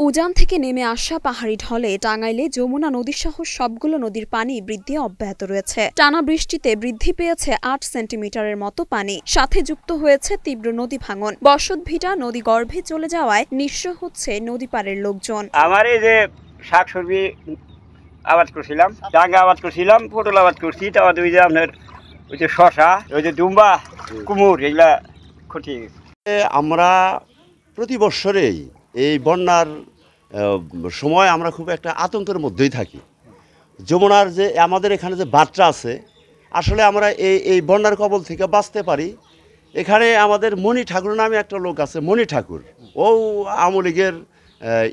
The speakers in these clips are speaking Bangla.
উজান থেকে নেমে আসা পাহাড়ি ঢলে টাঙ্গাইলে যমুনা নদীসহ সবগুলো নদীর পানি বৃদ্ধি অব্যাহত রয়েছে। টানা বৃষ্টিতে বৃদ্ধি পেয়েছে ৮ সেন্টিমিটারের মতো পানি, সাথে যুক্ত হয়েছে তীব্র নদী ভাঙন। বসতভিটা নদী গর্ভে চলে যাওয়ায় নিঃস্ব হচ্ছে নদী পাড়ের লোকজন। আমার এই যে শাকসবজি আবাদ করছিলাম, ডাঙ্গা আবাদ করছিলাম, পটল আবাদ করছি, তারপর ওই যে আপনার ওই যে শশা, ওই যে দুম্বা, কুমড়, এগুলা ক্ষতি গেছে। আমরা প্রতি বৎসরেই এই বন্যার সময় আমরা খুব একটা আতঙ্কের মধ্যেই থাকি। যমুনার যে আমাদের এখানে যে বাঁধটা আছে, আসলে আমরা এই বন্যার কবল থেকে বাঁচতে পারি। এখানে আমাদের মণি ঠাকুর নামে একটা লোক আছে, মণি ঠাকুর। ও আওয়ামী লীগের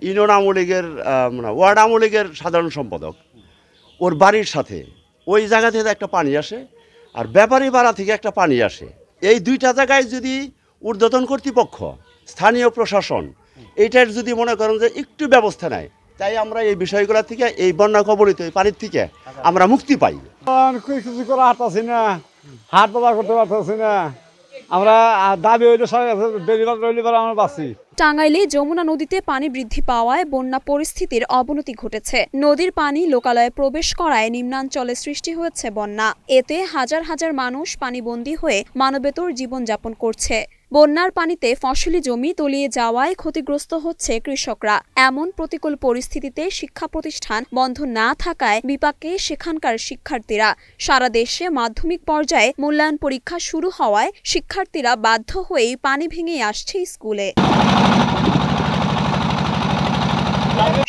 ইউনিয়ন আওয়ামী লীগের ওয়ার্ড আওয়ামী লীগের সাধারণ সম্পাদক। ওর বাড়ির সাথে ওই জায়গা থেকে একটা পানি আসে, আর ব্যাপারী পাড়া থেকে একটা পানি আসে। এই দুইটা জায়গায় যদি ঊর্ধ্বতন কর্তৃপক্ষ, স্থানীয় প্রশাসন এইটার যদি মনে করেন যে একটু ব্যবস্থা নেয়, তাই আমরা এই বিষয়গুলো থেকে, এই বন্যা কবলিত এই পানির থেকে আমরা মুক্তি পাই। কিছু করে হাঁটতেছি না, হাট বাজার করতে পারতেছি না। আমরা দাবি হইলে আমরা বাঁচি। টাঙ্গাইলে যমুনা নদীতে পানি বৃদ্ধি পাওয়ায় বন্যা পরিস্থিতির অবনতি ঘটেছে। নদীর পানি লোকালয়ে প্রবেশ করায় নিম্নাঞ্চলে সৃষ্টি হয়েছে বন্যা। এতে হাজার হাজার মানুষ পানিবন্দী হয়ে মানবেতর জীবনযাপন করছে। বন্যার পানিতে ফসলি জমি তলিয়ে যাওয়ায় ক্ষতিগ্রস্ত হচ্ছে কৃষকরা। এমন প্রতিকূল পরিস্থিতিতে শিক্ষা প্রতিষ্ঠান বন্ধ না থাকায় বিপাকে সেখানকার শিক্ষার্থীরা। সারা দেশে মাধ্যমিক পর্যায়ে মূল্যায়ন পরীক্ষা শুরু হওয়ায় শিক্ষার্থীরা বাধ্য হয়েই পানি ভেঙে আসছে স্কুলে।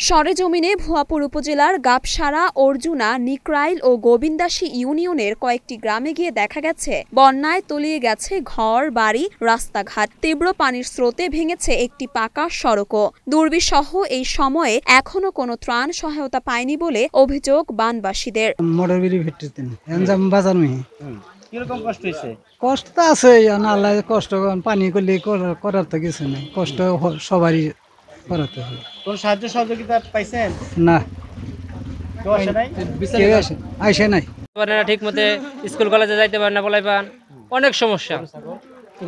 সরেজমিনে ভুয়াপুর উপজেলার গাবসারা, অর্জুনা, নিকরাইল ও গোবিন্দাসী ইউনিয়নের কয়েকটি গ্রামে গিয়ে দেখা গেছে বন্যায় তলিয়ে গেছে ঘর, বাড়ি, রাস্তাঘাট। তীব্র পানির স্রোতে ভেঙেছে একটি পাকা সড়কও। দুর্বিষহ এই সময়ে এখনো কোনো ত্রাণ সহায়তা পায়নি বলে অভিযোগ বানবাসীদের। কষ্ট তো আছে, কষ্ট পানি করলে করার তো কিছু নেই, কষ্ট সবারই করাতে হবে। কোন সাহায্য সহযোগিতা পাইছেন? না, আসে নাই। ঠিক মতো স্কুল কলেজে যাইতে পারে না, বলাই পান অনেক সমস্যা।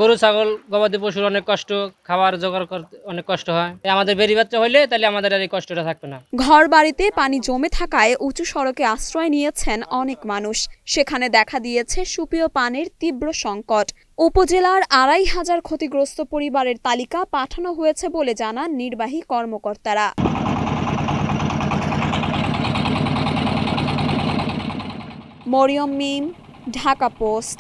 গরু ছাগল গবাদি পশুর অনেক কষ্ট, খাবার জোগাড় করতে অনেক কষ্ট হয়। আমাদের বেরি বাচ্চা হইলে তাহলে আমাদের আর এই কষ্টটা থাকবে না। ঘর বাড়িতে পানি জমে থাকায় উঁচু সড়কে আশ্রয় নিয়েছেন অনেক মানুষ। সেখানে দেখা দিয়েছে সুপেয় পানির তীব্র সংকট। উপজেলার ২৫০০ ক্ষতিগ্রস্ত পরিবারের তালিকা পাঠানো হয়েছে বলে জানান নির্বাহী কর্মকর্তারা। মরিয়ম মিম, ঢাকা পোস্ট।